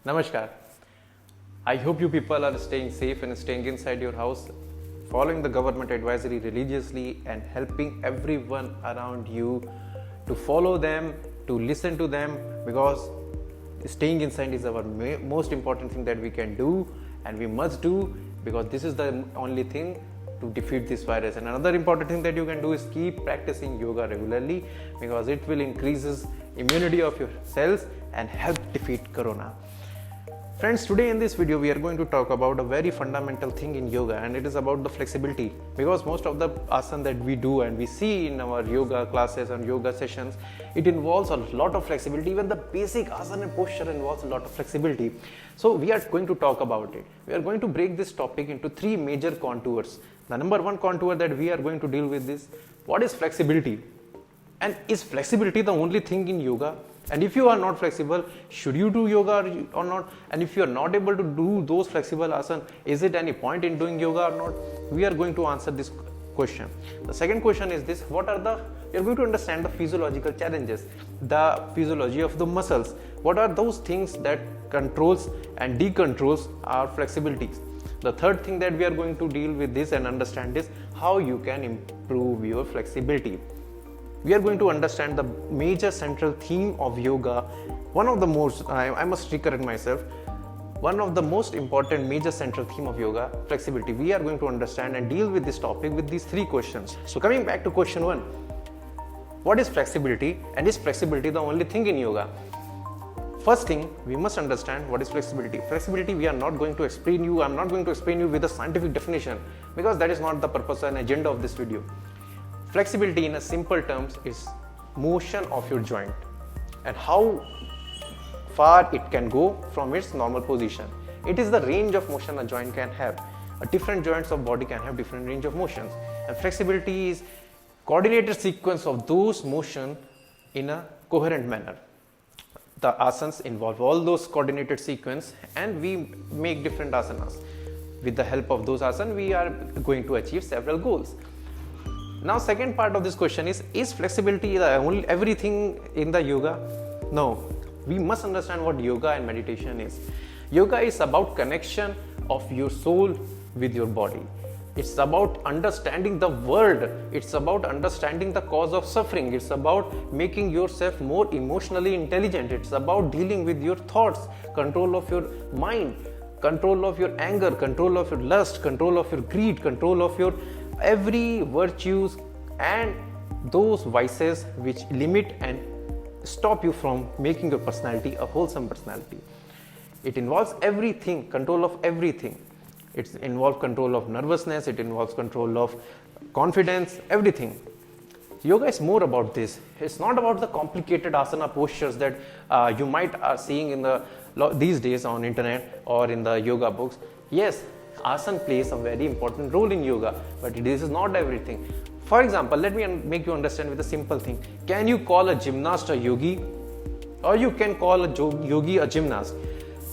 Namaskar. I hope you people are staying safe and staying inside your house, following the government advisory religiously and helping everyone around you to follow them, to listen to them, because staying inside is our most important thing that we can do and we must do, because this is the only thing to defeat this virus. And another important thing that you can do is keep practicing yoga regularly, because it will increases immunity of your cells and help defeat corona. Friends, today in this video we are going to talk about a very fundamental thing in yoga, and it is about the flexibility, because most of the asana that we do and we see in our yoga classes and yoga sessions, it involves a lot of flexibility. Even the basic asana and posture involves a lot of flexibility. So we are going to talk about it. We are going to break this topic into three major contours. The number one contour that we are going to deal with is what is flexibility, and is flexibility the only thing in yoga? And if you are not flexible, should you do yoga or not? And if you are not able to do those flexible asana, is it any point in doing yoga or not? We are going to answer this question. The second question is this: we are going to understand the physiological challenges, the physiology of the muscles. What are those things that controls and decontrols our flexibilities? The third thing that we are going to deal with this and understand is how you can improve your flexibility. We are going to understand the major central theme of yoga. One of the most, I must recorrect myself, one of the most important major central theme of yoga, flexibility. We are going to understand and deal with this topic with these three questions. So coming back to question one, what is flexibility, and is flexibility the only thing in yoga? First thing, we must understand what is flexibility. Flexibility, we are not going to explain you, I'm not going to explain you with a scientific definition, because that is not the purpose and agenda of this video. Flexibility in a simple terms is motion of your joint and how far it can go from its normal position. It is the range of motion a joint can have. Different joints of body can have different range of motions, and flexibility is coordinated sequence of those motion in a coherent manner. The asanas involve all those coordinated sequence, and we make different asanas. With the help of those asanas, we are going to achieve several goals. Now, second part of this question is flexibility the only everything in the yoga? No, we must understand what yoga and meditation is. Yoga is about connection of your soul with your body. It's about understanding the world. It's about understanding the cause of suffering. It's about making yourself more emotionally intelligent. It's about dealing with your thoughts, control of your mind, control of your anger, control of your lust, control of your greed, control of your every virtues and those vices which limit and stop you from making your personality a wholesome personality. It involves everything, control of everything. It involves control of nervousness, it involves control of confidence, everything. Yoga is more about this. It's not about the complicated asana postures that you might are seeing in these days on internet or in the yoga books. Yes, asana plays a very important role in yoga, but this is not everything. For example, let me make you understand with a simple thing. Can you call a gymnast a yogi, or you can call a yogi a gymnast?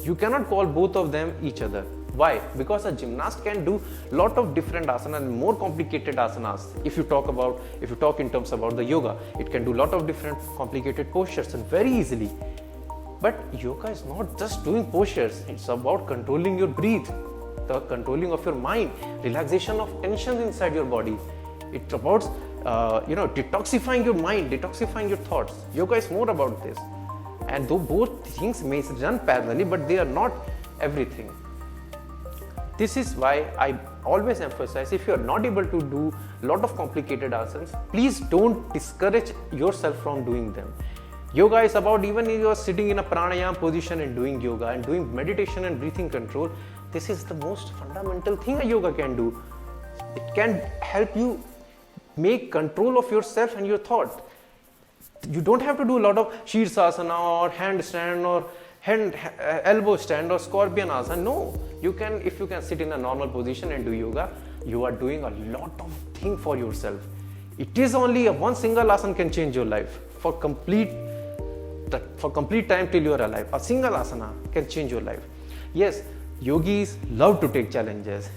You cannot call both of them each other. Why? Because a gymnast can do lot of different asanas and more complicated asanas. If you talk in terms about the yoga, it can do lot of different complicated postures and very easily. But yoga is not just doing postures. It's about controlling your breath, the controlling of your mind, relaxation of tensions inside your body. It's about detoxifying your mind, detoxifying your thoughts. Yoga is more about this. And though both things may run parallelly, but they are not everything. This is why I always emphasize, if you are not able to do a lot of complicated asanas, please don't discourage yourself from doing them. Yoga is about, even if you are sitting in a pranayama position and doing yoga and doing meditation and breathing control, this is the most fundamental thing a yoga can do. It can help you make control of yourself and your thought. You don't have to do a lot of Shirsasana or handstand or elbow stand or scorpion asana. No, you can, if you can sit in a normal position and do yoga, you are doing a lot of things for yourself. It is only one single asana can change your life for complete time till you are alive. A single asana can change your life. Yes, yogis love to take challenges.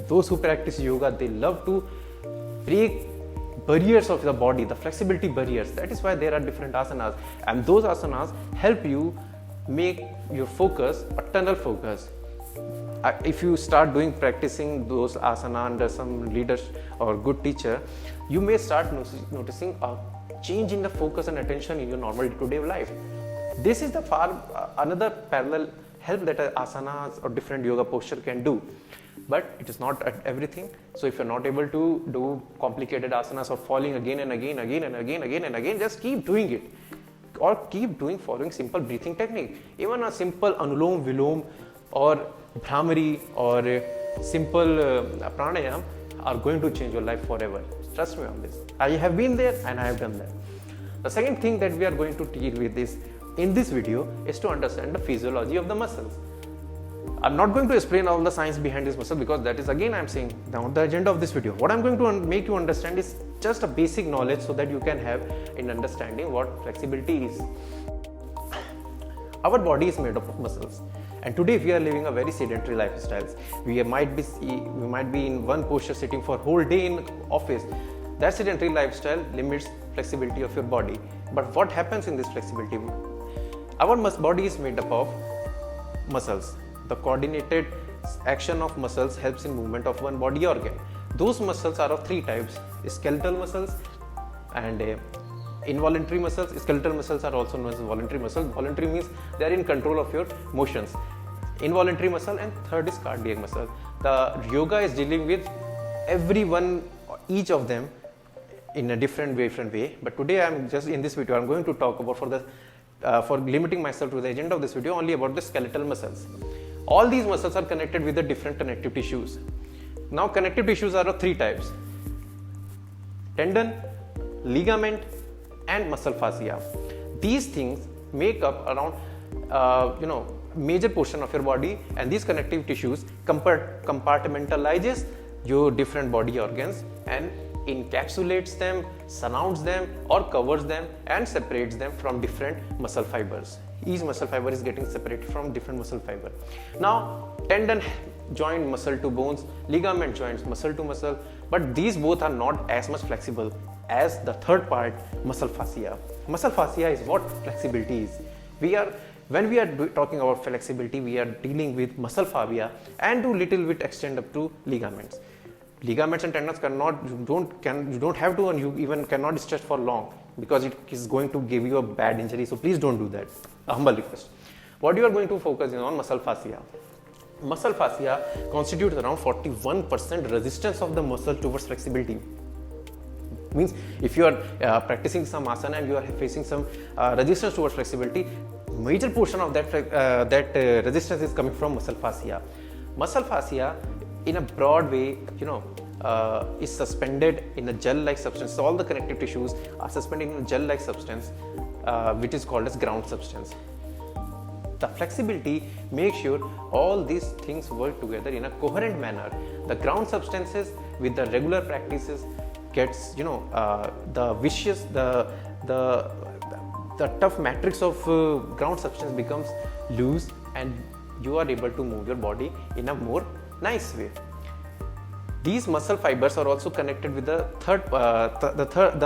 Those who practice yoga, they love to break barriers of the body, the flexibility barriers. That is why there are different asanas, and those asanas help you make your focus a tunnel focus. If you start practicing those asana under some leader or good teacher, you may start noticing a change in the focus and attention in your normal day-to-day life. This is the another parallel help that asanas or different yoga posture can do, but it is not everything. So if you're not able to do complicated asanas or falling again and again, just keep doing it, or keep following simple breathing technique. Even a simple anulom vilom or Bhramari or simple pranayam are going to change your life forever. Trust me on this. I have been there and I have done that. The second thing that we are going to deal with in this video is to understand the physiology of the muscles. I'm not going to explain all the science behind this muscle, because that is, again, I'm saying down the agenda of this video. What I'm going to make you understand is just a basic knowledge so that you can have an understanding what flexibility is. Our body is made up of muscles, and today we are living a very sedentary lifestyle. We might be in one posture sitting for whole day in office. That sedentary lifestyle limits flexibility of your body. But what happens in this flexibility? Our body is made up of muscles. The coordinated action of muscles helps in movement of one body organ. Those muscles are of three types: skeletal muscles and involuntary muscles. Skeletal muscles are also known as voluntary muscles. Voluntary means they are in control of your motions. Involuntary muscle, and third is cardiac muscle. The yoga is dealing with each of them in a different way. But today I'm just in this video I'm going to talk about for limiting myself to the agenda of this video only about the skeletal muscles. All these muscles are connected with the different connective tissues. Now connective tissues are of three types: tendon, ligament, and muscle fascia. These things make up around major portion of your body, and these connective tissues compartmentalizes your different body organs and encapsulates them, surrounds them, or covers them and separates them from different muscle fibers. Each muscle fiber is getting separated from different muscle fiber. Now tendon joint muscle to bones, ligament joints muscle to muscle, but these both are not as much flexible as the third part, muscle fascia. Muscle fascia is what flexibility is. When we are talking about flexibility, we are dealing with muscle fascia and to little bit extend up to ligaments. Ligaments and tendons you don't have to, and you even cannot stretch for long, because it is going to give you a bad injury. So please don't do that. A humble request. What you are going to focus is on muscle fascia. Muscle fascia constitutes around 41% resistance of the muscle towards flexibility. Means if you are practicing some asana and you are facing some resistance towards flexibility, major portion of that resistance is coming from muscle fascia. Muscle fascia, in a broad way, is suspended in a gel-like substance. So all the connective tissues are suspended in a gel-like substance, which is called as ground substance. The flexibility makes sure all these things work together in a coherent manner. The ground substances with the regular practices gets, the tough matrix of ground substance becomes loose, and you are able to move your body in a more nice way. These muscle fibers are also connected with the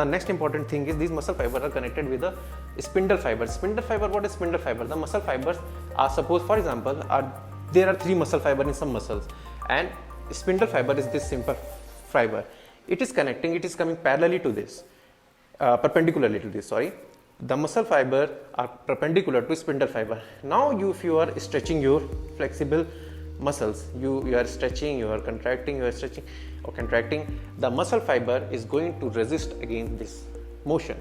next important thing is these muscle fibers are connected with the spindle fibers. Spindle fiber, what is spindle fiber? The muscle fibers are, suppose for example, there are three muscle fibers in some muscles, and spindle fiber is this simple fiber. It is coming parallelly to this, perpendicularly to this, sorry. The muscle fiber are perpendicular to spindle fiber. Now if you are stretching your flexible muscles, you are stretching, you are contracting, you are stretching or contracting, the muscle fiber is going to resist against this motion.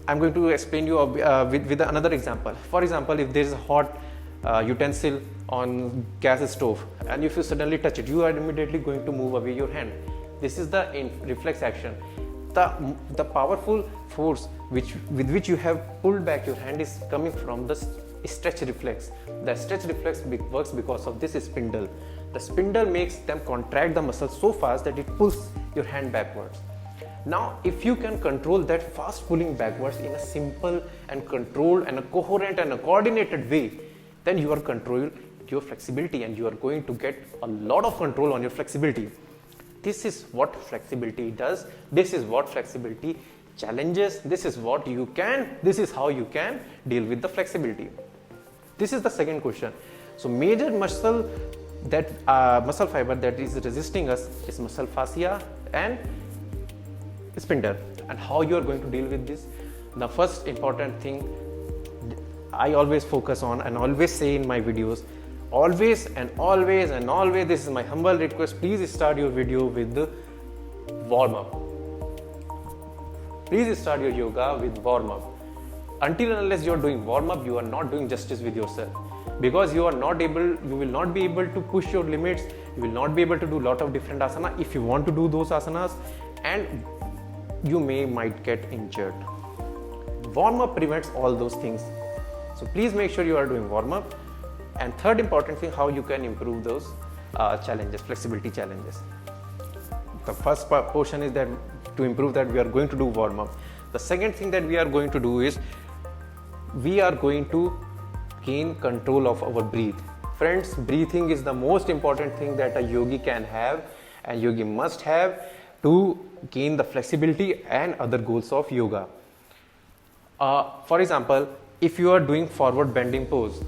I'm going to explain you with another example. For example, if there is a hot utensil on gas stove, and if you suddenly touch it, you are immediately going to move away your hand. This is the reflex action. The powerful force with which you have pulled back your hand is coming from the stretch reflex. The stretch reflex works because of this spindle. The spindle makes them contract the muscle so fast that it pulls your hand backwards. Now, if you can control that fast pulling backwards in a simple and controlled and a coherent and a coordinated way, then you are controlling your flexibility, and you are going to get a lot of control on your flexibility. This is what flexibility does. This is what flexibility challenges, this is how you can deal with the flexibility. This is the second question. So major muscle fiber that is resisting us is muscle fascia and sphincter. And how you are going to deal with this? The first important thing I always focus on and always say in my videos, always, this is my humble request, please start your video with the warm up. Please start your yoga with warm up. Until and unless you are doing warm up, you are not doing justice with yourself, because you will not be able to push your limits. You will not be able to do lot of different asana if you want to do those asanas, and you might get injured. Warm up prevents all those things. So please make sure you are doing warm up. And third important thing, how you can improve those challenges, flexibility challenges. The first portion is that to improve that we are going to do warm up. The second thing that we are going to do is we are going to gain control of our breath. Friends, breathing is the most important thing that a yogi can have and yogi must have to gain the flexibility and other goals of yoga. For example, if you are doing forward bending pose,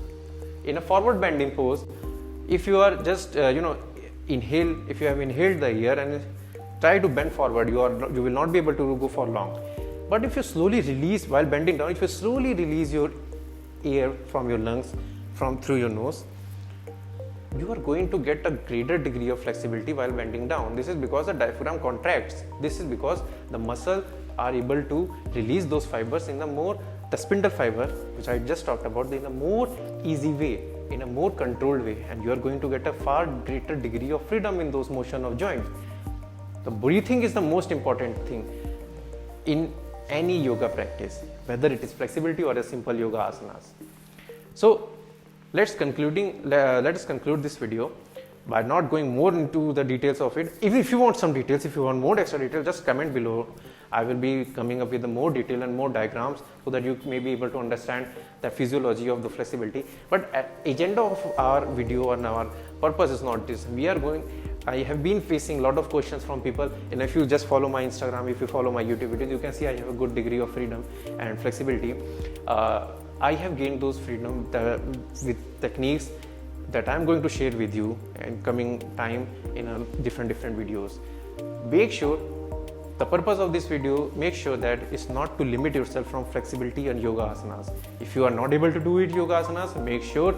in a forward bending pose, if you are just inhale, if you have inhaled the air and try to bend forward, you will not be able to go for long. But if you slowly release while bending down, if you slowly release your air from your lungs through your nose, you are going to get a greater degree of flexibility while bending down. This is because the diaphragm contracts. This is because the muscle are able to release those fibers in the spindle fiber, which I just talked about, in a more easy way, in a more controlled way, and you are going to get a far greater degree of freedom in those motion of joints. The breathing is the most important thing in any yoga practice, whether it is flexibility or a simple yoga asanas. So let us conclude this video by not going more into the details of it. If you want some details, if you want more extra details, just comment below. I will be coming up with more detail and more diagrams so that you may be able to understand the physiology of the flexibility. But agenda of our video and our purpose is not this. I have been facing a lot of questions from people, and if you just follow my Instagram, if you follow my YouTube videos, you can see I have a good degree of freedom and flexibility. I have gained those freedom with techniques that I am going to share with you in coming time in different videos. Make sure the purpose of this video, make sure that it's not to limit yourself from flexibility and yoga asanas. If you are not able to do it yoga asanas, make sure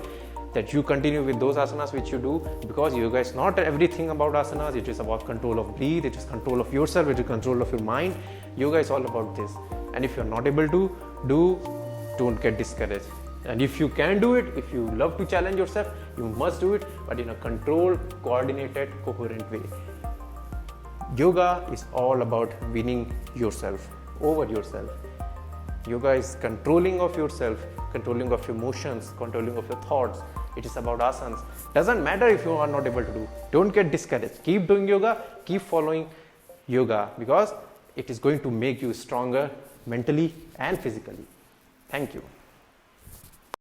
that you continue with those asanas which you do, because yoga is not everything about asanas. It is about control of breath, it is control of yourself, it is control of your mind. Yoga is all about this. And if you are not able to do, don't get discouraged. And if you can do it, if you love to challenge yourself, you must do it, but in a controlled, coordinated, coherent way. Yoga is all about winning yourself over yourself. Yoga is controlling of yourself, controlling of your emotions, controlling of your thoughts. It is about asanas. Doesn't matter if you are not able to do. Don't get discouraged. Keep doing yoga, keep following yoga, because it is going to make you stronger mentally and physically. Thank you.